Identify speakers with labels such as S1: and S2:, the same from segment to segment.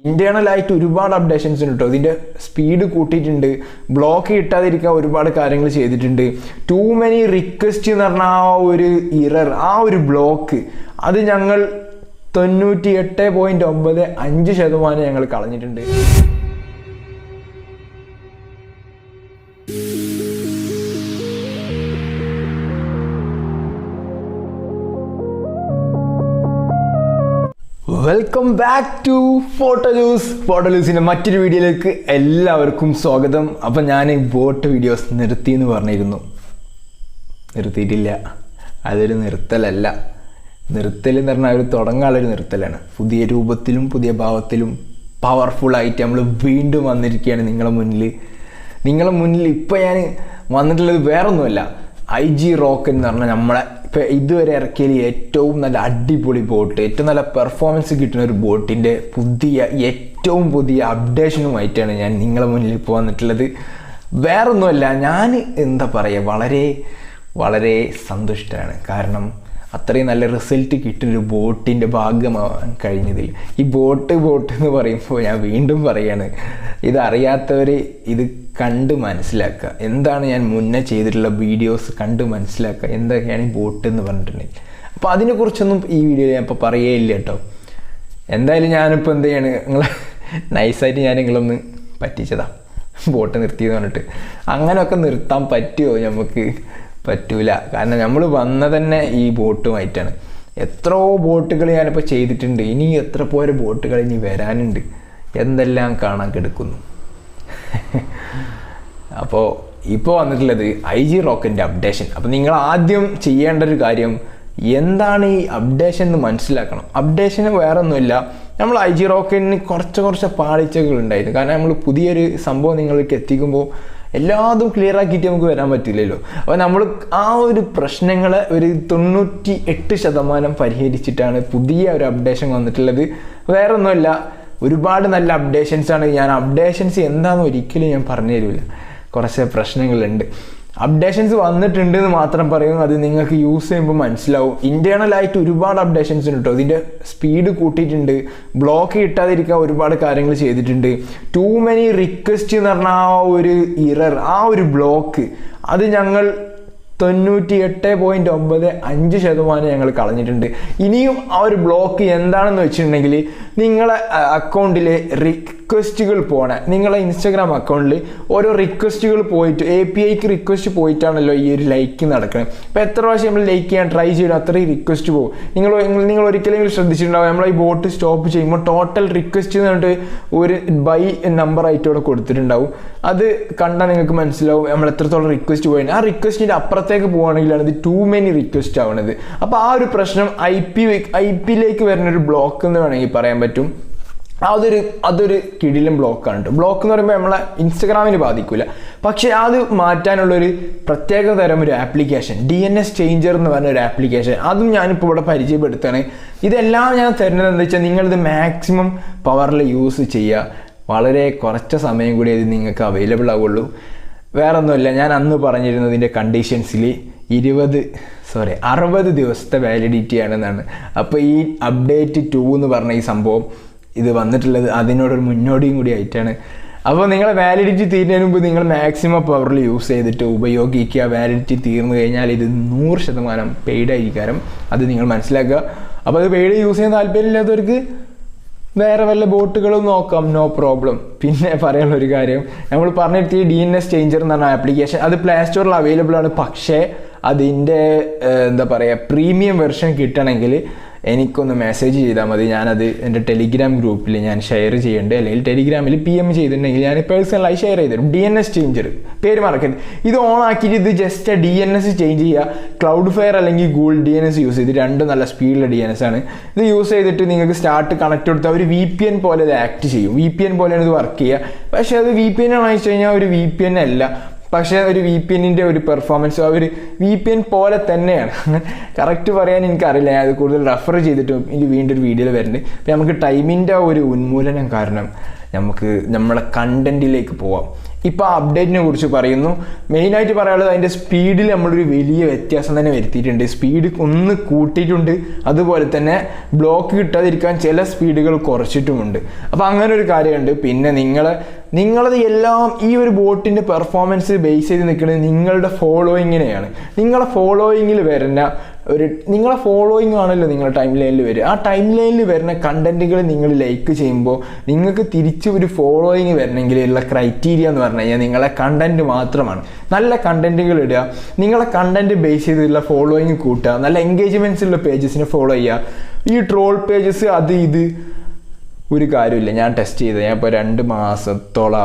S1: ഇന്റേണലായിട്ട് ഒരുപാട് അപ്ഡേഷൻസ് ഉണ്ട് കേട്ടോ. ഇതിൻ്റെ സ്പീഡ് കൂട്ടിയിട്ടുണ്ട്, ബ്ലോക്ക് കിട്ടാതിരിക്കാൻ ഒരുപാട് കാര്യങ്ങൾ ചെയ്തിട്ടുണ്ട്. ടൂ മെനി റിക്വസ്റ്റ് എന്ന് പറഞ്ഞാൽ ആ ഒരു ഇറർ, ആ ഒരു ബ്ലോക്ക് അത് ഞങ്ങൾ 98.95% ഞങ്ങൾ കളഞ്ഞിട്ടുണ്ട്. വെൽക്കം ബാക്ക് ടു ഫോട്ടോലൂസിൻ്റെ മറ്റൊരു വീഡിയോയിലേക്ക് എല്ലാവർക്കും സ്വാഗതം. അപ്പം ഞാൻ ബോട്ട് വീഡിയോസ് നിർത്തി എന്ന് പറഞ്ഞിരുന്നു. നിർത്തിയിട്ടില്ല, അതൊരു നിർത്തലല്ല. നിർത്തൽ എന്ന് പറഞ്ഞാൽ ഒരു തുടങ്ങാനുള്ളൊരു നിർത്തലാണ്. പുതിയ രൂപത്തിലും പുതിയ ഭാവത്തിലും പവർഫുള്ളായിട്ട് നമ്മൾ വീണ്ടും വന്നിരിക്കുകയാണ് നിങ്ങളുടെ മുന്നിൽ. ഇപ്പോൾ ഞാൻ വന്നിട്ടുള്ളത് വേറൊന്നുമല്ല, IGROCKET എന്ന് പറഞ്ഞാൽ നമ്മളെ ഇപ്പോൾ ഇതുവരെ ഇറക്കിയതിൽ ഏറ്റവും നല്ല അടിപൊളി ബോട്ട്, ഏറ്റവും നല്ല പെർഫോമൻസ് കിട്ടുന്ന ഒരു ബോട്ടിൻ്റെ ഏറ്റവും പുതിയ അപ്ഡേഷനുമായിട്ടാണ് ഞാൻ നിങ്ങളുടെ മുന്നിൽ ഇപ്പോൾ വന്നിട്ടുള്ളത്. വേറൊന്നുമല്ല, ഞാൻ എന്താ പറയുക, വളരെ വളരെ സന്തുഷ്ടമാണ്. കാരണം അത്രയും നല്ല റിസൾട്ട് കിട്ടുന്നൊരു ബോട്ടിൻ്റെ ഭാഗമാവാൻ കഴിഞ്ഞതിൽ. ഈ ബോട്ട് എന്ന് പറയുമ്പോൾ ഞാൻ വീണ്ടും പറയുകയാണ്, ഇതറിയാത്തവർ ഇത് കണ്ട് മനസ്സിലാക്കുക. എന്താണ് ഞാൻ മുന്നേ ചെയ്തിട്ടുള്ള വീഡിയോസ് കണ്ട് മനസ്സിലാക്കുക, എന്തൊക്കെയാണ് ഈ ബോട്ട് എന്ന് പറഞ്ഞിട്ടുണ്ടെങ്കിൽ. അപ്പോൾ അതിനെക്കുറിച്ചൊന്നും ഈ വീഡിയോയിൽ ഞാൻ ഇപ്പോൾ പറയുകയില്ല കേട്ടോ. എന്തായാലും ഞാനിപ്പോൾ എന്ത് ചെയ്യാണ്, നിങ്ങളെ നൈസായിട്ട് ഞാൻ നിങ്ങളൊന്ന് പറ്റിച്ചതാണ്, ബോട്ട് നിർത്തിയെന്ന് പറഞ്ഞിട്ട്. അങ്ങനെയൊക്കെ നിർത്താൻ പറ്റുമോ? നമുക്ക് പറ്റൂല. കാരണം നമ്മൾ വന്ന തന്നെ ഈ ബോട്ടുമായിട്ടാണ്. എത്രയോ ബോട്ടുകൾ ഞാനിപ്പോൾ ചെയ്തിട്ടുണ്ട്, ഇനി എത്ര പോരെ ബോട്ടുകൾ ഇനി വരാനുണ്ട്, എന്തെല്ലാം കാണാൻ കിടക്കുന്നു. അപ്പോൾ ഇപ്പോൾ വന്നിട്ടുള്ളത് IGROCKET അപ്ഡേഷൻ. അപ്പോൾ നിങ്ങൾ ആദ്യം ചെയ്യേണ്ട ഒരു കാര്യം, എന്താണ് ഈ അപ്ഡേഷൻ എന്ന് മനസ്സിലാക്കണം. അപ്ഡേഷന് വേറെ ഒന്നുമില്ല, നമ്മൾ IGROCKET കുറച്ച് പാളിച്ചകൾ ഉണ്ടായിരുന്നു. കാരണം നമ്മൾ പുതിയൊരു സംഭവം നിങ്ങൾക്ക് എത്തിക്കുമ്പോൾ എല്ലാതും ക്ലിയർ ആക്കിയിട്ട് നമുക്ക് വരാൻ പറ്റില്ലല്ലോ. അപ്പോൾ നമ്മൾ ആ ഒരു പ്രശ്നങ്ങളെ ഒരു 98% പരിഹരിച്ചിട്ടാണ് പുതിയ ഒരു അപ്ഡേഷൻ വന്നിട്ടുള്ളത്. വേറെ ഒന്നുമല്ല, ഒരുപാട് നല്ല അപ്ഡേഷൻസാണ്. ഞാൻ അപ്ഡേഷൻസ് എന്താണെന്ന് ഒരിക്കലും ഞാൻ പറഞ്ഞു തരില്ല, കുറച്ച് പ്രശ്നങ്ങളുണ്ട്. അപ്ഡേഷൻസ് വന്നിട്ടുണ്ട് എന്ന് മാത്രം പറയും, അത് നിങ്ങൾക്ക് യൂസ് ചെയ്യുമ്പോൾ മനസ്സിലാവും. ഇന്റേണലായിട്ട് ഒരുപാട് അപ്ഡേഷൻസ് ഉണ്ട് കേട്ടോ. ഇതിൻ്റെ സ്പീഡ് കൂട്ടിയിട്ടുണ്ട്, ബ്ലോക്ക് കിട്ടാതിരിക്കാൻ ഒരുപാട് കാര്യങ്ങൾ ചെയ്തിട്ടുണ്ട്. ടൂ മെനി റിക്വസ്റ്റ് എന്ന് പറഞ്ഞാൽ ആ ഒരു ഇറർ, ആ ഒരു ബ്ലോക്ക് അത് ഞങ്ങൾ 98.95% ഞങ്ങൾ കളഞ്ഞിട്ടുണ്ട്. ഇനിയും ആ ഒരു ബ്ലോക്ക് എന്താണെന്ന് വെച്ചിട്ടുണ്ടെങ്കിൽ, നിങ്ങളെ അക്കൗണ്ടിലെ റിക്വസ്റ്റുകൾ പോണ, നിങ്ങളെ ഇൻസ്റ്റാഗ്രാം അക്കൗണ്ടിൽ ഓരോ റിക്വസ്റ്റുകൾ പോയിട്ട് APIക്ക് റിക്വസ്റ്റ് പോയിട്ടാണല്ലോ ഈ ഒരു ലൈക്ക് നടക്കുന്നത്. അപ്പോൾ എത്ര പ്രാവശ്യം നമ്മൾ ലൈക്ക് ചെയ്യാൻ ട്രൈ ചെയ്യണം, അത്രയും റിക്വസ്റ്റ് പോകും. നിങ്ങൾ ഒരിക്കലെങ്കിലും ശ്രദ്ധിച്ചിട്ടുണ്ടാവും, നമ്മൾ ഈ ബോട്ട് സ്റ്റോപ്പ് ചെയ്യുമ്പോൾ ടോട്ടൽ റിക്വസ്റ്റ് എന്ന് പറഞ്ഞിട്ട് ഒരു ബൈ നമ്പർ ആയിട്ട് ഇവിടെ കൊടുത്തിട്ടുണ്ടാവും. അത് കണ്ടാൽ നിങ്ങൾക്ക് മനസ്സിലാവും നമ്മൾ എത്രത്തോളം റിക്വസ്റ്റ് പോയിട്ട്. ആ റിക്വസ്റ്റിൻ്റെ അപ്പുറത്തേക്ക് പോവുകയാണെങ്കിലാണ് ഇത് ടൂ മെനി റിക്വസ്റ്റ് ആവുന്നത്. അപ്പോൾ ആ ഒരു പ്രശ്നം IP-ലേക്ക് വരുന്നൊരു ബ്ലോക്ക് എന്ന് വേണമെങ്കിൽ പറയാൻ പറ്റും. അതൊരു കിടിലൻ ബ്ലോക്കാണ് കേട്ടോ. ബ്ലോക്ക് എന്ന് പറയുമ്പോൾ നമ്മളെ ഇൻസ്റ്റഗ്രാമിന് ബാധിക്കില്ല, പക്ഷേ അത് മാറ്റാനുള്ളൊരു പ്രത്യേക തരം ഒരു ആപ്ലിക്കേഷൻ, DNS ചേഞ്ചർ എന്ന് പറഞ്ഞ ഒരു ആപ്ലിക്കേഷൻ, അതും ഞാനിപ്പോൾ ഇവിടെ പരിചയപ്പെടുത്തുകയാണ്. ഇതെല്ലാം ഞാൻ തരുന്നത് എന്താ വെച്ചാൽ, നിങ്ങളിത് മാക്സിമം പവറിൽ യൂസ് ചെയ്യുക. വളരെ കുറച്ച് സമയം കൂടി ഇത് നിങ്ങൾക്ക് അവൈലബിൾ ആവുള്ളൂ. വേറെ ഒന്നുമില്ല, ഞാൻ അന്ന് പറഞ്ഞിരുന്നതിൻ്റെ കണ്ടീഷൻസിൽ 60 ദിവസത്തെ വാലിഡിറ്റി ആണെന്നാണ്. അപ്പോൾ ഈ അപ്ഡേറ്റ് 2 എന്ന് പറഞ്ഞ ഈ സംഭവം ഇത് വന്നിട്ടുള്ളത് അതിനോടൊരു മുന്നോടിയും കൂടി ആയിട്ടാണ്. അപ്പോൾ നിങ്ങളെ വാലിഡിറ്റി തീരുന്നതിന് മുമ്പ് നിങ്ങൾ മാക്സിമം പവറിൽ യൂസ് ചെയ്തിട്ട് ഉപയോഗിക്കുക. വാലിഡിറ്റി തീർന്നു കഴിഞ്ഞാൽ ഇത് 100% പെയ്ഡ് ആയിരിക്കും, അത് നിങ്ങൾ മനസ്സിലാക്കുക. അപ്പോൾ അത് പെയ്ഡ് യൂസ് ചെയ്യാൻ താല്പര്യമില്ലാത്തവർക്ക് വേറെ വല്ല ബോട്ടുകളും നോക്കാം, നോ പ്രോബ്ലം. പിന്നെ പറയാനുള്ള ഒരു കാര്യം, നമ്മൾ പറഞ്ഞിട്ട് DNS ചേഞ്ചർ എന്ന് പറഞ്ഞ ആപ്ലിക്കേഷൻ അത് പ്ലേ സ്റ്റോറിൽ അവൈലബിൾ ആണ്. പക്ഷേ അതിൻ്റെ എന്താ പറയുക, പ്രീമിയം വെർഷൻ കിട്ടണമെങ്കിൽ എനിക്കൊന്ന് മെസ്സേജ് ചെയ്താൽ മതി. ഞാനത് എൻ്റെ ടെലിഗ്രാം ഗ്രൂപ്പിൽ ഞാൻ ഷെയർ ചെയ്യുന്നുണ്ട്, അല്ലെങ്കിൽ ടെലിഗ്രാമിൽ PM ചെയ്തിട്ടുണ്ടെങ്കിൽ ഞാൻ പേഴ്സണലായി ഷെയർ ചെയ്തിരും. DNS ചേഞ്ചർ പേര് മറക്കരുത്. ഇത് ഓൺ ആക്കിയിട്ട് ഇത് ജസ്റ്റ് DNS ചേഞ്ച് ചെയ്യുക. Cloudflare അല്ലെങ്കിൽ Google DNS യൂസ് ചെയ്ത്, രണ്ടും നല്ല സ്പീഡിലുള്ള DNS ആണ്. ഇത് യൂസ് ചെയ്തിട്ട് നിങ്ങൾക്ക് സ്റ്റാർട്ട് കണക്ട് കൊടുത്താൽ ഒരു VPN പോലെ ഇത് ആക്ട് ചെയ്യും. VPN പോലെയാണ് ഇത് വർക്ക് ചെയ്യുക. പക്ഷേ അത് VPN ആണെന്ന് വെച്ച് കഴിഞ്ഞാൽ ഒരു VPN അല്ല, പക്ഷേ ഒരു VPNൻ്റെ ഒരു പെർഫോമൻസ് ഒരു VPN പോലെ തന്നെയാണ്. കറക്റ്റ് പറയാൻ എനിക്കറിയില്ല, ഞാൻ അത് കൂടുതൽ റെഫർ ചെയ്തിട്ട് ഇനി വീണ്ടും ഒരു വീഡിയോയിൽ വരുന്നുണ്ട്. അപ്പോൾ നമുക്ക് ടൈമിൻ്റെ ഒരു ഉന്മൂലനം കാരണം നമുക്ക് നമ്മളെ കണ്ടൻറ്റിലേക്ക് പോവാം. ഇപ്പോൾ ആ അപ്ഡേറ്റിനെ കുറിച്ച് പറയുന്നു. മെയിനായിട്ട് പറയാനുള്ളത് അതിൻ്റെ സ്പീഡിൽ നമ്മളൊരു വലിയ വ്യത്യാസം തന്നെ വരുത്തിയിട്ടുണ്ട്. സ്പീഡ് ഒന്ന് കൂട്ടിയിട്ടുണ്ട്, അതുപോലെ തന്നെ ബ്ലോക്ക് കിട്ടാതിരിക്കാൻ ചില സ്പീഡുകൾ കുറച്ചിട്ടുമുണ്ട്. അപ്പോൾ അങ്ങനെ ഒരു കാര്യമുണ്ട്. പിന്നെ നിങ്ങളത് എല്ലാം ഈ ഒരു ബോട്ടിൻ്റെ പെർഫോമൻസ് ബേസ് ചെയ്ത് നിൽക്കുന്നത് നിങ്ങളുടെ ഫോളോയിങ്ങിനെയാണ്. നിങ്ങളെ ഫോളോയിങ്ങിൽ വരുന്ന നിങ്ങളെ ഫോളോയിങ് ആണല്ലോ നിങ്ങളുടെ ടൈം ലൈനിൽ വരിക. ആ ടൈം ലൈനിൽ വരുന്ന കണ്ടന്റുകൾ നിങ്ങൾ ലൈക്ക് ചെയ്യുമ്പോൾ നിങ്ങൾക്ക് തിരിച്ച് ഒരു ഫോളോയിങ് വരണമെങ്കിൽ ഉള്ള ക്രൈറ്റീരിയ എന്ന് പറഞ്ഞു കഴിഞ്ഞാൽ നിങ്ങളെ കണ്ടന്റ് മാത്രമാണ്. നല്ല കണ്ടന്റുകൾ ഇടുക, നിങ്ങളെ കണ്ടന്റ് ബേസ് ചെയ്തുള്ള ഫോളോയിങ് കൂട്ടുക, നല്ല എൻഗേജ്മെന്റ്സ് ഉള്ള പേജസിനെ ഫോളോ ചെയ്യുക. ഈ ട്രോൾ പേജസ് അത് ഇത് ഒരു കാര്യമില്ല. ഞാൻ ടെസ്റ്റ് ചെയ്തത്, ഞാൻ ഇപ്പോൾ 2 മാസത്തോളം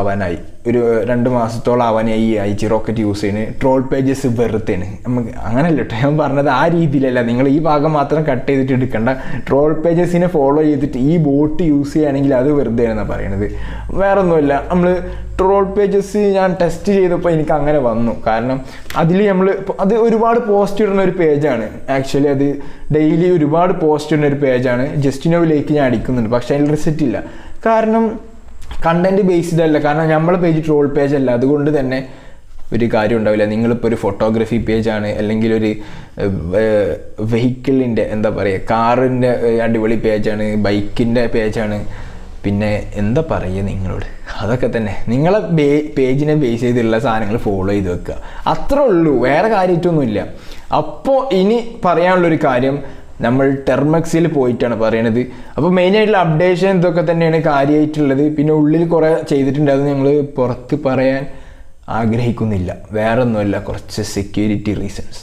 S1: ആവാനായി ഈ IGROCKET യൂസ് ചെയ്യുന്നത്. ട്രോൾ പേജസ് വെറുതെയാണ്. നമുക്ക് അങ്ങനെയല്ല കേട്ടോ ഞാൻ പറഞ്ഞത്, ആ രീതിയിലല്ല. നിങ്ങൾ ഈ ഭാഗം മാത്രം കട്ട് ചെയ്തിട്ട് എടുക്കേണ്ട. ട്രോൾ പേജസിനെ ഫോളോ ചെയ്തിട്ട് ഈ ബോട്ട് യൂസ് ചെയ്യുകയാണെങ്കിൽ അത് വെറുതെയാണെന്നാണ് പറയണത്. വേറെ ഒന്നുമില്ല. നമ്മൾ ട്രോൾ പേജസ് ഞാൻ ടെസ്റ്റ് ചെയ്തപ്പോൾ എനിക്ക് അങ്ങനെ വന്നു. കാരണം അത് ഒരുപാട് പോസ്റ്റ് ഇടുന്ന ഒരു പേജാണ്. ആക്ച്വലി അത് ഡെയിലി ഒരുപാട് പോസ്റ്റ് ഇടുന്ന ഒരു പേജാണ്. ജസ്റ്റ് നൗവിലേക്ക് ഞാൻ അടിക്കുന്നുണ്ട്, പക്ഷേ അതിൽ റിസൾട്ട് ഇല്ല. കാരണം കണ്ടന്റ് ബേസ്ഡ് അല്ല. കാരണം നമ്മളെ പേജ് ട്രോൾ പേജ് അല്ല. അതുകൊണ്ട് തന്നെ ഒരു കാര്യം ഉണ്ടാവില്ല. നിങ്ങളിപ്പോൾ ഒരു ഫോട്ടോഗ്രാഫി പേജാണ്, അല്ലെങ്കിൽ ഒരു വെഹിക്കിളിൻ്റെ എന്താ പറയുക, കാറിൻ്റെ അടിപൊളി പേജാണ്, ബൈക്കിൻ്റെ പേജാണ്, പിന്നെ എന്താ പറയുക നിങ്ങളോട്, അതൊക്കെ തന്നെ നിങ്ങളെ പേജിനെ ബേസ് ചെയ്തുള്ള സാധനങ്ങൾ ഫോളോ ചെയ്ത് വെക്കുക. അത്രേ ഉള്ളൂ, വേറെ കാര്യമായിട്ടൊന്നുമില്ല. അപ്പോൾ ഇനി പറയാനുള്ളൊരു കാര്യം, നമ്മൾ ടെർമക്സിൽ പോയിട്ടാണ് പറയണത്. അപ്പോൾ മെയിനായിട്ടുള്ള അപ്ഡേഷൻ ഇതൊക്കെ തന്നെയാണ് കാര്യമായിട്ടുള്ളത്. പിന്നെ ഉള്ളിൽ കുറേ ചെയ്തിട്ടുണ്ട്, അത് ഞങ്ങൾ പുറത്ത് പറയാൻ ആഗ്രഹിക്കുന്നില്ല. വേറെ ഒന്നുമില്ല, കുറച്ച് സെക്യൂരിറ്റി റീസൺസ്.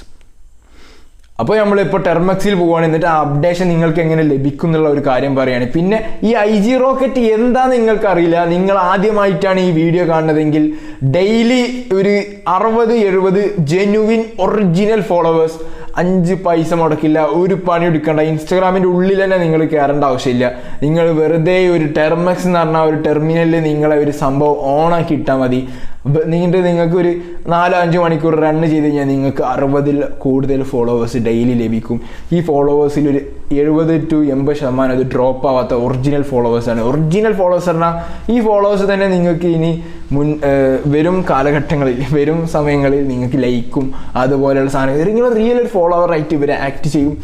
S1: അപ്പോൾ നമ്മളിപ്പോൾ ടെർമക്സിൽ പോവുകയാണ്. എന്നിട്ട് ആ അപ്ഡേഷൻ നിങ്ങൾക്ക് എങ്ങനെ ലഭിക്കും എന്നുള്ള ഒരു കാര്യം പറയുകയാണ്. പിന്നെ ഈ IGROCKET എന്താ നിങ്ങൾക്കറിയില്ല, നിങ്ങൾ ആദ്യമായിട്ടാണ് ഈ വീഡിയോ കാണുന്നതെങ്കിൽ ഡെയിലി ഒരു 60-70 ജെന്യുവിൻ ഒറിജിനൽ ഫോളോവേഴ്സ്, 5 പൈസ മുടക്കില്ല, ഒരു പണി എടുക്കണ്ട. ഇൻസ്റ്റാഗ്രാമിൻ്റെ ഉള്ളിൽ തന്നെ നിങ്ങൾ കയറേണ്ട ആവശ്യമില്ല. നിങ്ങൾ വെറുതെ ഒരു ടെർമക്സ് എന്ന് പറഞ്ഞാൽ ഒരു ടെർമിനലിൽ നിങ്ങളെ ഒരു സംഭവം ഓണാക്കി ഇട്ടാൽ മതി. നിങ്ങൾക്ക് ഒരു 4-5 മണിക്കൂർ റൺ ചെയ്ത് കഴിഞ്ഞാൽ നിങ്ങൾക്ക് 60-ൽ കൂടുതൽ ഫോളോവേഴ്സ് ഡെയിലി ലഭിക്കും. ഈ ഫോളോവേഴ്സിൽ ഒരു 70-80% അത് ഡ്രോപ്പ് ആവാത്ത ഒറിജിനൽ ഫോളോവേഴ്സാണ്. ഒറിജിനൽ ഫോളോവേഴ്സ് പറഞ്ഞാൽ ഈ ഫോളോവേഴ്സ് തന്നെ നിങ്ങൾക്ക് ഇനി വരും കാലഘട്ടങ്ങളിൽ, വരും സമയങ്ങളിൽ നിങ്ങൾക്ക് ലൈക്കും അതുപോലെയുള്ള സാധനങ്ങൾ നിങ്ങൾ റിയൽ ഒരു ഫോളോവറായിട്ട് ഇവരെ ആക്ട് ചെയ്യും.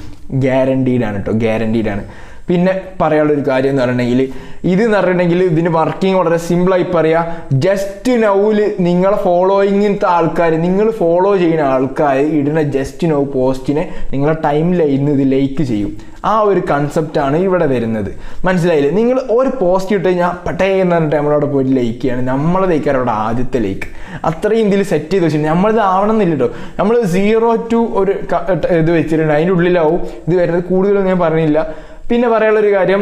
S1: ഗ്യാരണ്ടീഡാണ് കേട്ടോ, ഗ്യാരണ്ടീഡാണ്. പിന്നെ പറയാനുള്ളൊരു കാര്യം എന്ന് പറഞ്ഞിട്ടുണ്ടെങ്കിൽ ഇതിന് വർക്കിംഗ് വളരെ സിമ്പിളായി പറയാം. ജസ്റ്റ് നൗവിൽ നിങ്ങളെ ഫോളോയിങ്ങിനത്തെ ആൾക്കാർ, നിങ്ങൾ ഫോളോ ചെയ്യുന്ന ആൾക്കാർ ഇടുന്ന ജസ്റ്റ് നൗ പോസ്റ്റിനെ നിങ്ങളെ ടൈം ലൈനിൽ ഇത് ലൈക്ക് ചെയ്യും. ആ ഒരു കൺസെപ്റ്റാണ് ഇവിടെ വരുന്നത്. മനസ്സിലായില്ലേ? നിങ്ങൾ ഒരു പോസ്റ്റ് ഇട്ട് കഴിഞ്ഞാൽ പട്ടേ എന്ന് പറഞ്ഞിട്ട് നമ്മളവിടെ പോയിട്ട് ലൈക്ക് ചെയ്യാണ്. നമ്മളതേക്കാരം അവിടെ ആദ്യത്തെ ലൈക്ക്. അത്രയും ഇതിൽ സെറ്റ് ചെയ്ത് വെച്ചിട്ടുണ്ട്. നമ്മളിത് ആവണമെന്നില്ല കേട്ടോ. നമ്മൾ 0 to ഒരു ഇത് വെച്ചിട്ടുണ്ട്, അതിൻ്റെ ഉള്ളിലാവും ഇത് വരുന്നത്. കൂടുതലൊന്നും ഞാൻ പറഞ്ഞില്ല. പിന്നെ പറയാനുള്ളൊരു കാര്യം,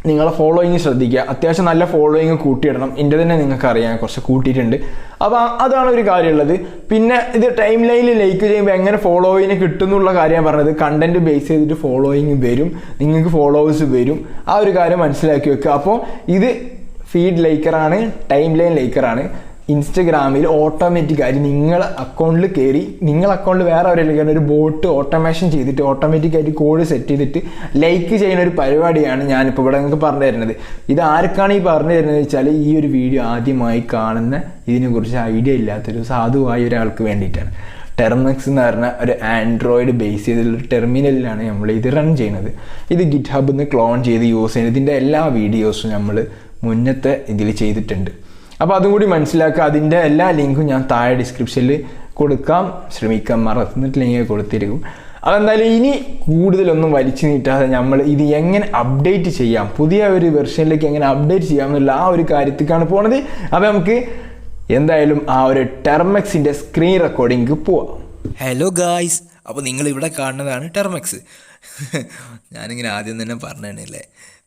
S1: നിങ്ങളെ ഫോളോയിങ് ശ്രദ്ധിക്കുക. അത്യാവശ്യം നല്ല ഫോളോയിങ് കൂട്ടിയിടണം. എൻ്റെ തന്നെ നിങ്ങൾക്ക് അറിയാം, കുറച്ച് കൂട്ടിയിട്ടുണ്ട്. അപ്പോൾ അതാണ് ഒരു കാര്യമുള്ളത്. പിന്നെ ഇത് ടൈം ലൈനിൽ ലൈക്ക് ചെയ്യുമ്പോൾ എങ്ങനെ ഫോളോയിങ് കിട്ടും എന്നുള്ള കാര്യം ഞാൻ പറഞ്ഞത്. കണ്ടന്റ് ബേസ് ചെയ്തിട്ട് ഫോളോയിങ് വരും, നിങ്ങൾക്ക് ഫോളോവേഴ്സ് വരും. ആ ഒരു കാര്യം മനസ്സിലാക്കി വെക്കുക. അപ്പോൾ ഇത് ഫീഡ് ലൈക്കറാണ്, ടൈം ലൈൻ ലൈക്കറാണ്. ഇൻസ്റ്റഗ്രാമിൽ ഓട്ടോമാറ്റിക്കായിട്ട് നിങ്ങളെ അക്കൗണ്ടിൽ കയറി, നിങ്ങളെ അക്കൗണ്ടിൽ വേറെ ആരെങ്കിലും ഒരു ബോട്ട് ഓട്ടോമേഷൻ ചെയ്തിട്ട് ഓട്ടോമാറ്റിക്കായിട്ട് കോഡ് സെറ്റ് ചെയ്തിട്ട് ലൈക്ക് ചെയ്യുന്ന ഒരു പരിപാടിയാണ് ഞാനിപ്പോൾ ഇവിടെ നിങ്ങൾക്ക് പറഞ്ഞു തരുന്നത്. ഇത് ആർക്കാണ് ഈ പറഞ്ഞു തരുന്നത് വെച്ചാൽ, ഈ ഒരു വീഡിയോ ആദ്യമായി കാണുന്ന, ഇതിനെക്കുറിച്ച് ഐഡിയ ഇല്ലാത്തൊരു സാധുവായ ഒരാൾക്ക് വേണ്ടിയിട്ടാണ്. ടെർമക്സ് എന്ന് പറഞ്ഞാൽ ഒരു ആൻഡ്രോയിഡ് ബേസ് ചെയ്തിട്ടുള്ള ടെർമിനലിലാണ് നമ്മൾ ഇത് റൺ ചെയ്യുന്നത്. ഇത് ഗിറ്റ്ഹബിൽ നിന്ന് ക്ലോൺ ചെയ്ത് യൂസ് ചെയ്യുന്നത്. ഇതിൻ്റെ എല്ലാ വീഡിയോസും നമ്മൾ മുന്നത്തെ ഇതിൽ ചെയ്തിട്ടുണ്ട്. അപ്പോൾ അതും കൂടി മനസ്സിലാക്കുക. അതിൻ്റെ എല്ലാ ലിങ്കും ഞാൻ താഴെ ഡിസ്ക്രിപ്ഷനിൽ കൊടുക്കാൻ ശ്രമിക്കാം, മറന്നിട്ടില്ലെങ്കിൽ കൊടുത്തിരിക്കും. അതെന്തായാലും ഇനി കൂടുതലൊന്നും വലിച്ചു നീട്ടാതെ നമ്മൾ ഇത് എങ്ങനെ അപ്ഡേറ്റ് ചെയ്യാം, പുതിയ ഒരു വെർഷനിലേക്ക് എങ്ങനെ അപ്ഡേറ്റ് ചെയ്യാം എന്നുള്ള ആ ഒരു കാര്യത്തിലേക്കാണ് പോണത്. അപ്പോൾ നമുക്ക് എന്തായാലും ആ ഒരു ടെർമക്സിൻ്റെ സ്ക്രീൻ റെക്കോർഡിംഗ് പോവാം.
S2: ഹലോ ഗായ്സ്, അപ്പോൾ നിങ്ങളിവിടെ കാണുന്നതാണ് ടെർമക്സ്. ഞാനിങ്ങനെ ആദ്യം തന്നെ പറഞ്ഞതല്ലേ,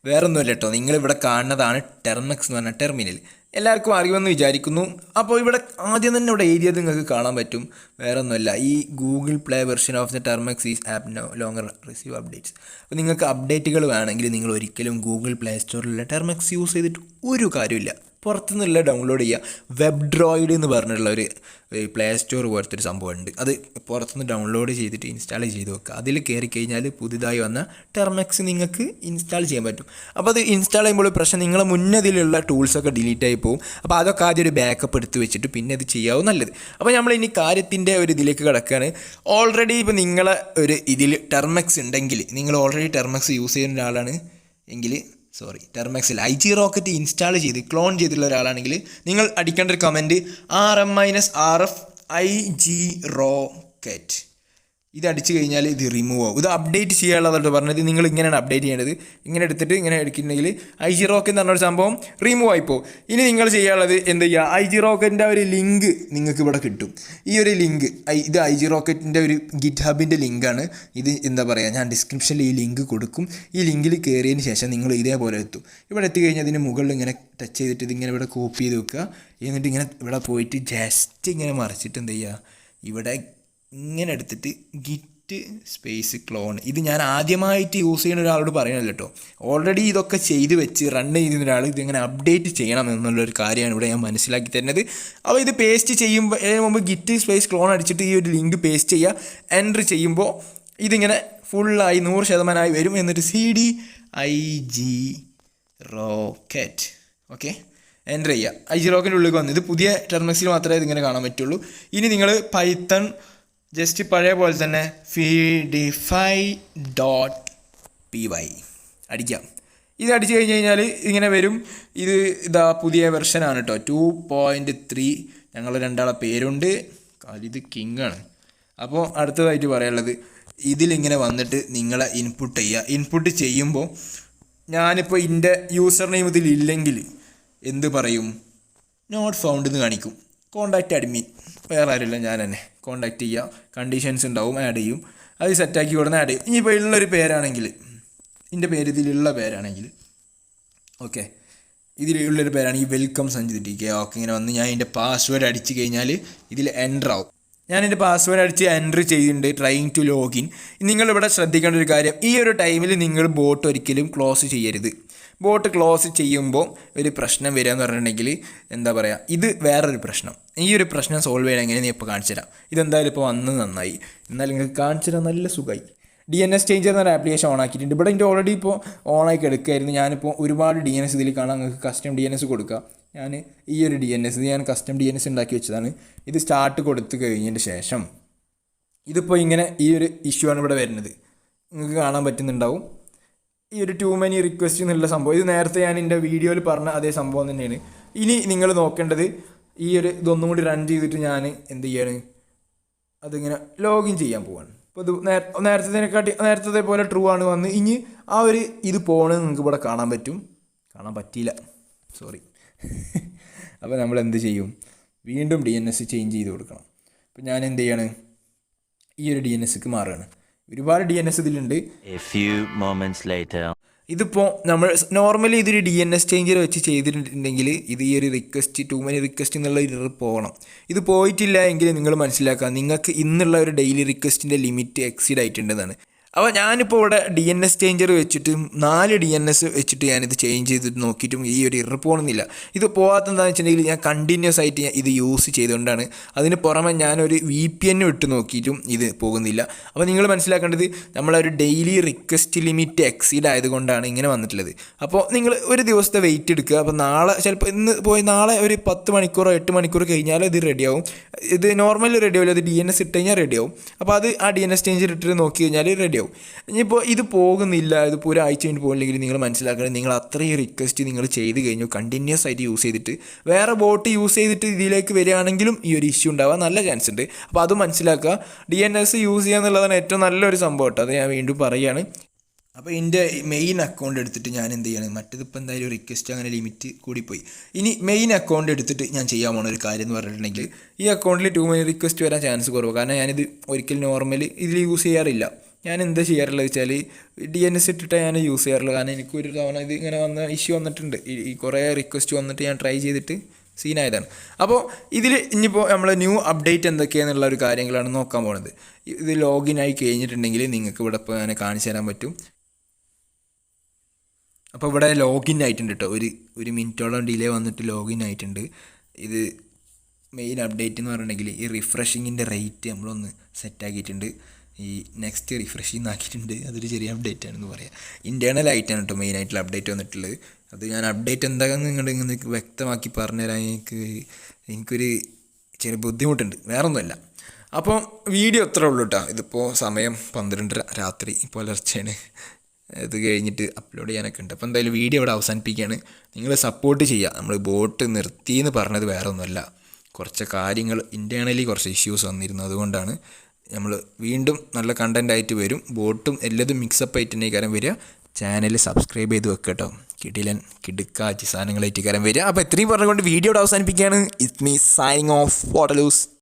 S2: വേറൊന്നുമില്ല കേട്ടോ. നിങ്ങളിവിടെ കാണുന്നതാണ് ടെർമക്സ് എന്ന് പറഞ്ഞ ടെർമിനൽ. എല്ലാവർക്കും അറിയുമെന്ന് വിചാരിക്കുന്നു. അപ്പോൾ ഇവിടെ ആദ്യം തന്നെ ഇവിടെ ഏരിയ നിങ്ങൾക്ക് കാണാൻ പറ്റും. വേറെ ഒന്നുമല്ല, ഈ Google play version of the Termux is app no longer receive updates. അപ്പോൾ നിങ്ങൾക്ക് അപ്ഡേറ്റുകൾ വേണമെങ്കിൽ നിങ്ങൾ ഒരിക്കലും ഗൂഗിൾ പ്ലേ സ്റ്റോറിലുള്ള ടെർമക്സ് യൂസ് ചെയ്തിട്ട് ഒരു കാര്യമില്ല. പുറത്തുനിന്നുള്ള ഡൗൺലോഡ് ചെയ്യുക. വെബ് ഡ്രോയിഡ് എന്ന് പറഞ്ഞിട്ടുള്ള ഒരു പ്ലേ സ്റ്റോർ പോലത്തെ ഒരു സംഭവമുണ്ട്. അത് പുറത്തുനിന്ന് ഡൗൺലോഡ് ചെയ്തിട്ട് ഇൻസ്റ്റാൾ ചെയ്ത് വെക്കുക. അതിൽ കയറി കഴിഞ്ഞാൽ പുതുതായി വന്ന ടെർമക്സ് നിങ്ങൾക്ക് ഇൻസ്റ്റാൾ ചെയ്യാൻ പറ്റും. അപ്പോൾ അത് ഇൻസ്റ്റാൾ ചെയ്യുമ്പോൾ പ്രശ്നം നിങ്ങളെ മുന്നതിലുള്ള ടൂൾസൊക്കെ ഡിലീറ്റ് ആയി പോകും. അപ്പോൾ അതൊക്കെ ആദ്യം ഒരു ബാക്കപ്പ് എടുത്ത് വെച്ചിട്ട് പിന്നെ അത് ചെയ്യാവും നല്ലത്. അപ്പോൾ നമ്മൾ ഇനി കാര്യത്തിൻ്റെ ഒരു ഇതിലേക്ക് കിടക്കുകയാണ്. ഓൾറെഡി ഇപ്പോൾ നിങ്ങളെ ഒരു ഇതിൽ ടെർമക്സ് ഉണ്ടെങ്കിൽ, നിങ്ങൾ ഓൾറെഡി ടെർമക്സ് യൂസ് ചെയ്യുന്ന ഒരാളാണ് എങ്കിൽ, ടെർമക്സിൽ IGROCKET ഇൻസ്റ്റാൾ ചെയ്ത് ക്ലോൺ ചെയ്തിട്ടുള്ള ഒരാളാണെങ്കിൽ നിങ്ങൾ അടിക്കേണ്ട ഒരു കമൻറ്റ് RM-RF IGROCKET. ഇത് അടിച്ചു കഴിഞ്ഞാൽ ഇത് റിമൂവ് ആവും. ഇത് അപ്ഡേറ്റ് ചെയ്യാനുള്ളതായിട്ട് പറഞ്ഞത്. നിങ്ങൾ ഇങ്ങനെയാണ് അപ്ഡേറ്റ് ചെയ്യേണ്ടത്. ഇങ്ങനെ എടുത്തിട്ട് ഇങ്ങനെ എടുക്കുന്നുണ്ടെങ്കിൽ IGROCKET എന്ന് പറഞ്ഞൊരു സംഭവം റിമൂവ് ആയിപ്പോൾ. ഇനി നിങ്ങൾ ചെയ്യാനുള്ളത് എന്ത് ചെയ്യുക, IGROCKETൻ്റെ ഒരു ലിങ്ക് നിങ്ങൾക്ക് ഇവിടെ കിട്ടും. ഈ ഒരു ലിങ്ക്, ഇത് IGROCKETൻ്റെ ഒരു ഗിറ്റ്ഹബിൻ്റെ ലിങ്കാണ്. ഇത് എന്താ പറയുക, ഞാൻ ഡിസ്ക്രിപ്ഷനിൽ ഈ ലിങ്ക് കൊടുക്കും. ഈ ലിങ്കിൽ കയറിയതിന് ശേഷം നിങ്ങൾ ഇതേപോലെ എത്തും. ഇവിടെ എത്തിക്കഴിഞ്ഞാൽ അതിന് മുകളിൽ ഇങ്ങനെ ടച്ച് ചെയ്തിട്ട് ഇതിങ്ങനെ ഇവിടെ കോപ്പി ചെയ്ത് വെക്കുക. എന്നിട്ട് ഇങ്ങനെ ഇവിടെ പോയിട്ട് ജസ്റ്റ് ഇങ്ങനെ മറിച്ചിട്ട് എന്ത് ചെയ്യുക, ഇവിടെ ഇങ്ങനെ എടുത്തിട്ട് ഗിറ്റ് സ്പേസ് ക്ലോൺ. ഇത് ഞാൻ ആദ്യമായിട്ട് യൂസ് ചെയ്യുന്ന ഒരാളോട് പറയണല്ലോ കേട്ടോ. ഓൾറെഡി ഇതൊക്കെ ചെയ്ത് വെച്ച് റൺ ചെയ്യുന്ന ഒരാൾ ഇതിങ്ങനെ അപ്ഡേറ്റ് ചെയ്യണം എന്നുള്ളൊരു കാര്യമാണ് ഇവിടെ ഞാൻ മനസ്സിലാക്കി തരുന്നത്. അപ്പോൾ ഇത് പേസ്റ്റ് ചെയ്യുമ്പോൾ മുമ്പ് ഗിറ്റ് സ്പേസ് ക്ലോൺ അടിച്ചിട്ട് ഈ ഒരു ലിങ്ക് പേസ്റ്റ് ചെയ്യുക. എൻ്റർ ചെയ്യുമ്പോൾ ഇതിങ്ങനെ ഫുള്ളായി 100% വരും. എന്നിട്ട് CD IGROCKET ഓക്കെ എൻ്റർ ചെയ്യുക. IGROCKET ഉള്ളിൽ വന്ന് ഇത് പുതിയ ടെർമക്സിൽ മാത്രമേ ഇതിങ്ങനെ കാണാൻ പറ്റുള്ളൂ. ഇനി നിങ്ങൾ പൈത്തൺ ജസ്റ്റ് പഴയ പോലെ തന്നെ feedify.py അടിക്കാം. ഇത് അടിച്ചു കഴിഞ്ഞാൽ ഇങ്ങനെ വരും. ഇതാ പുതിയ വെർഷനാണ് കേട്ടോ, 2.3. ഞങ്ങൾ രണ്ടാളെ പേരുണ്ട്, ഇത് കിങ്ങാണ്. അപ്പോൾ അടുത്തതായിട്ട് പറയാനുള്ളത്, ഇതിലിങ്ങനെ വന്നിട്ട് നിങ്ങളെ ഇൻപുട്ട് ചെയ്യുക. ഇൻപുട്ട് ചെയ്യുമ്പോൾ ഞാനിപ്പോൾ എൻ്റെ യൂസർ നെയിം ഇതിലില്ലെങ്കിൽ എന്ത് പറയും, നോട്ട് ഫൗണ്ട് എന്ന് കാണിക്കും. കോണ്ടാക്റ്റ് അഡ്മിൻ, വേറെ ആരുമില്ല, ഞാൻ തന്നെ കോണ്ടാക്റ്റ് ചെയ്യുക. കണ്ടീഷൻസ് ഉണ്ടാവും, ആഡ് ചെയ്യും. അത് സെറ്റാക്കി കൊടുന്ന് ആഡ് ചെയ്യും. ഇനിയിപ്പോൾ ഉള്ളൊരു പേരാണെങ്കിൽ, എൻ്റെ പേര് ഇതിലുള്ള പേരാണെങ്കിൽ ഓക്കെ, ഇതിലുള്ളൊരു പേരാണെങ്കിൽ വെൽക്കം സഞ്ജിത് TK ഓക്കെ. ഇങ്ങനെ വന്ന് ഞാൻ എൻ്റെ പാസ്വേഡ് അടിച്ച് കഴിഞ്ഞാൽ ഇതിൽ എൻ്റർ ആവും. ഞാൻ എൻ്റെ പാസ്വേഡ് അടിച്ച് എൻ്റർ ചെയ്യുന്നുണ്ട്, ട്രൈയിങ് ടു ലോഗിൻ. നിങ്ങളിവിടെ ശ്രദ്ധിക്കേണ്ട ഒരു കാര്യം, ഈ ഒരു ടൈമിൽ നിങ്ങൾ ബോട്ട് ഒരിക്കലും ക്ലോസ് ചെയ്യരുത്. ബോട്ട് ക്ലോസ് ചെയ്യുമ്പോൾ ഒരു പ്രശ്നം വരിക എന്ന് പറഞ്ഞിട്ടുണ്ടെങ്കിൽ എന്താ പറയുക, ഇത് വേറൊരു പ്രശ്നം. ഈ ഒരു പ്രശ്നം സോൾവ് ചെയ്യണം എങ്ങനെ ഞാൻ ഇപ്പോൾ കാണിച്ചു തരാം. ഇതെന്തായാലും ഇപ്പോൾ വന്ന് നന്നായി. എന്നാൽ നിങ്ങൾക്ക് കാണിച്ചു തരാൻ നല്ല സുഖമായി. DNS ചേഞ്ചർ എന്നൊരു ആപ്ലിക്കേഷൻ ഓൺ ആക്കിയിട്ടുണ്ട്. ഇവിടെ എൻ്റെ ഓൾറെഡി ഇപ്പോൾ ഓണാക്കി എടുക്കുകയായിരുന്നു. ഞാനിപ്പോൾ ഒരുപാട് DNS ഇതിൽ കാണാം. നിങ്ങൾക്ക് കസ്റ്റം DNS കൊടുക്കുക. ഞാൻ ഈ ഒരു DNS ഞാൻ കസ്റ്റം DNS ഉണ്ടാക്കി വെച്ചതാണ്. ഇത് സ്റ്റാർട്ട് കൊടുത്തു കഴിഞ്ഞതിന് ശേഷം ഇതിപ്പോൾ ഇങ്ങനെ ഈ ഒരു ഇഷ്യൂ ആണ് ഇവിടെ വരുന്നത്. നിങ്ങൾക്ക് കാണാൻ പറ്റുന്നുണ്ടാവും ഈ ഒരു ടു മെനി റിക്വസ്റ്റ് എന്നുള്ള സംഭവം. ഇത് നേരത്തെ ഞാൻ എൻ്റെ വീഡിയോയിൽ പറഞ്ഞ അതേ സംഭവം തന്നെയാണ്. ഇനി നിങ്ങൾ നോക്കേണ്ടത് ഈ ഒരു ഇതൊന്നും കൂടി റൺ ചെയ്തിട്ട് ഞാൻ എന്ത് ചെയ്യാണ്, അതിങ്ങനെ ലോഗിൻ ചെയ്യാൻ പോവാണ്. അപ്പോൾ ഇത് നേരത്തെ പോലെ ട്രൂ ആണ് വന്ന് ഇനി ആ ഒരു ഇത് പോകണമെന്ന് നിങ്ങൾക്ക് ഇവിടെ കാണാൻ പറ്റും. കാണാൻ പറ്റിയില്ല, സോറി. അപ്പോൾ നമ്മൾ എന്ത് ചെയ്യും, വീണ്ടും DNS ചേഞ്ച് ചെയ്ത് കൊടുക്കണം. അപ്പോൾ ഞാൻ എന്ത് ചെയ്യാണ്, ഈ ഒരു DNSക്ക് മാറുകയാണ്. ഒരുപാട് DNS ഇതിലുണ്ട്. ഇതിപ്പോൾ നമ്മൾ നോർമലി ഇതൊരു DNS ചേഞ്ചർ വെച്ച് ചെയ്തിട്ടുണ്ടെങ്കിൽ ഇത് ഈ ഒരു റിക്വസ്റ്റ് ടു മെനി റിക്വസ്റ്റ് എന്നുള്ള ഒരു പോകണം. ഇത് പോയിട്ടില്ല എങ്കിൽ നിങ്ങൾ മനസ്സിലാക്കുക നിങ്ങൾക്ക് ഇന്നുള്ള ഒരു ഡെയിലി റിക്വസ്റ്റിൻ്റെ ലിമിറ്റ് എക്സീഡ് ആയിട്ടുണ്ടെന്നാണ്. അപ്പോൾ ഞാനിപ്പോൾ ഇവിടെ DNS ചേഞ്ചർ വെച്ചിട്ട് 4 DNS വെച്ചിട്ട് ഞാനിത് ചേഞ്ച് ചെയ്തിട്ട് നോക്കിയിട്ടും ഈ ഒരു ഇറർ പോകണമെന്നില്ല. ഇത് പോകാത്ത എന്താണെന്ന് വെച്ചിട്ടുണ്ടെങ്കിൽ ഞാൻ കണ്ടിന്യൂസ് ആയിട്ട് ഇത് യൂസ് ചെയ്തുകൊണ്ടാണ്. അതിന് പുറമെ ഞാനൊരു VPN ഇട്ട് നോക്കിയിട്ടും ഇത് പോകുന്നില്ല. അപ്പോൾ നിങ്ങൾ മനസ്സിലാക്കേണ്ടത് നമ്മളൊരു ഡെയിലി റിക്വസ്റ്റ് ലിമിറ്റ് എക്സീഡ് ആയതുകൊണ്ടാണ് ഇങ്ങനെ വന്നിട്ടുള്ളത്. അപ്പോൾ നിങ്ങൾ ഒരു ദിവസത്തെ വെയിറ്റ് എടുക്കുക. അപ്പോൾ നാളെ ചിലപ്പോൾ ഇന്ന് പോയി നാളെ ഒരു 10 മണിക്കൂറോ 8 മണിക്കൂർ കഴിഞ്ഞാൽ ഇത് റെഡിയാവും. ഇത് നോർമലി റെഡിയാവില്ല, അത് DNS ഇട്ട് കഴിഞ്ഞാൽ റെഡിയാവും. അപ്പോൾ അത് ആ DNS ചേഞ്ചർ ഇട്ടിട്ട് നോക്കി കഴിഞ്ഞാൽ റെഡിയാവും. ഇനിയിപ്പോൾ ഇത് പോകുന്നില്ല, ഇതിപ്പോൾ ഒരാഴ്ച കഴിഞ്ഞ് പോകില്ലെങ്കിൽ നിങ്ങൾ മനസ്സിലാക്കണം നിങ്ങൾ അത്രയും റിക്വസ്റ്റ് നിങ്ങൾ ചെയ്ത് കഴിഞ്ഞു കണ്ടിന്യൂസ് ആയിട്ട് യൂസ് ചെയ്തിട്ട് വേറെ ബോട്ട് യൂസ് ചെയ്തിട്ട് ഇതിലേക്ക് വരികയാണെങ്കിലും ഈ ഒരു ഇഷ്യൂ ഉണ്ടാവാൻ നല്ല ചാൻസ് ഉണ്ട്. അപ്പോൾ അത് മനസ്സിലാക്കുക. DNS യൂസ് ചെയ്യുക എന്നുള്ളതാണ് ഏറ്റവും നല്ലൊരു സംഭവം കേട്ടോ. അത് ഞാൻ വീണ്ടും പറയുകയാണ്. അപ്പോൾ എൻ്റെ മെയിൻ അക്കൗണ്ട് എടുത്തിട്ട് ഞാൻ എന്ത് ചെയ്യണം, മറ്റേതിപ്പോൾ എന്തായാലും റിക്വസ്റ്റ് അങ്ങനെ ലിമിറ്റ് കൂടിപ്പോയി. ഇനി മെയിൻ അക്കൗണ്ട് എടുത്തിട്ട് ഞാൻ ചെയ്യാൻ പോകുന്ന ഒരു കാര്യം എന്ന് പറഞ്ഞിട്ടുണ്ടെങ്കിൽ ഈ അക്കൗണ്ടിൽ ടു മെനി റിക്വസ്റ്റ് വരാൻ ചാൻസ് കുറവ്. കാരണം ഞാനിത് ഒരിക്കലും നോർമലി ഇതിൽ യൂസ് ചെയ്യാറില്ല. ഞാൻ എന്താ ചെയ്യാറുള്ളത് വെച്ചാൽ DNS ഇട്ടിട്ട് ഞാൻ യൂസ് ചെയ്യാറുള്ളൂ. കാരണം എനിക്കൊരു തവണ ഇത് ഇങ്ങനെ വന്ന ഇഷ്യൂ വന്നിട്ടുണ്ട്. ഈ കുറേ റിക്വസ്റ്റ് വന്നിട്ട് ഞാൻ ട്രൈ ചെയ്തിട്ട് സീനായതാണ്. അപ്പോൾ ഇതിൽ ഇനിയിപ്പോൾ നമ്മൾ ന്യൂ അപ്ഡേറ്റ് എന്തൊക്കെയാണെന്നുള്ള ഒരു കാര്യങ്ങളാണ് നോക്കാൻ പോകുന്നത്. ഇത് ലോഗിൻ ആയി കഴിഞ്ഞിട്ടുണ്ടെങ്കിൽ നിങ്ങൾക്ക് ഇവിടെ ഇപ്പോൾ ഞാൻ കാണിച്ചു തരാൻ പറ്റും. അപ്പോൾ ഇവിടെ ലോഗിൻ ആയിട്ടുണ്ട് കേട്ടോ, ഒരു മിനിറ്റോളം ഡിലേ വന്നിട്ട് ലോഗിൻ ആയിട്ടുണ്ട്. ഇത് മെയിൻ അപ്ഡേറ്റ് എന്ന് പറഞ്ഞിട്ടുണ്ടെങ്കിൽ ഈ റിഫ്രഷിങ്ങിൻ്റെ റേറ്റ് നമ്മളൊന്ന് സെറ്റാക്കിയിട്ടുണ്ട്. ഈ നെക്സ്റ്റ് റിഫ്രഷിങ് ആക്കിയിട്ടുണ്ട്. അതൊരു ചെറിയ അപ്ഡേറ്റ് ആണെന്ന് പറയാം. ഇൻറ്റേർണൽ ആയിട്ടാണ് കേട്ടോ മെയിനായിട്ടുള്ള അപ്ഡേറ്റ് വന്നിട്ടുള്ളത്. അത് ഞാൻ അപ്ഡേറ്റ് എന്താണെന്ന് ഇങ്ങനെ വ്യക്തമാക്കി പറഞ്ഞുതരാൻ എനിക്കൊരു ചെറിയ ബുദ്ധിമുട്ടുണ്ട്, വേറൊന്നുമല്ല. അപ്പോൾ വീഡിയോ ഇത്രേ ഉള്ളൂ കേട്ടോ. ഇതിപ്പോൾ സമയം 12 രാത്രി പുലർച്ചെയാണ്. ഇത് കഴിഞ്ഞിട്ട് അപ്ലോഡ് ചെയ്യാനൊക്കെ ഉണ്ട്. അപ്പോൾ എന്തായാലും വീഡിയോ ഇവിടെ അവസാനിപ്പിക്കുകയാണ്. നിങ്ങൾ സപ്പോർട്ട് ചെയ്യുക. നമ്മൾ ബോട്ട് നിർത്തിയെന്ന് പറഞ്ഞത് വേറെ ഒന്നുമല്ല, കുറച്ച് കാര്യങ്ങൾ ഇൻറ്റേർണലി കുറച്ച് ഇഷ്യൂസ് വന്നിരുന്നു. അതുകൊണ്ടാണ് നമ്മൾ വീണ്ടും നല്ല കണ്ടൻ്റ് ആയിട്ട് വരും. ബോട്ടും എല്ലാതും മിക്സപ്പ് ആയിട്ട് തന്നെ കാര്യം വരിക. ചാനൽ സബ്സ്ക്രൈബ് ചെയ്ത് വെക്കുക കേട്ടോ. കിടുക്കാച്ചി സാധനങ്ങളായിട്ട് കാര്യം വരിക. അപ്പോൾ ഇത്രയും പറഞ്ഞുകൊണ്ട് വീഡിയോ ഇവിടെ അവസാനിപ്പിക്കുകയാണ്. It's me signing off. PhotoLooz.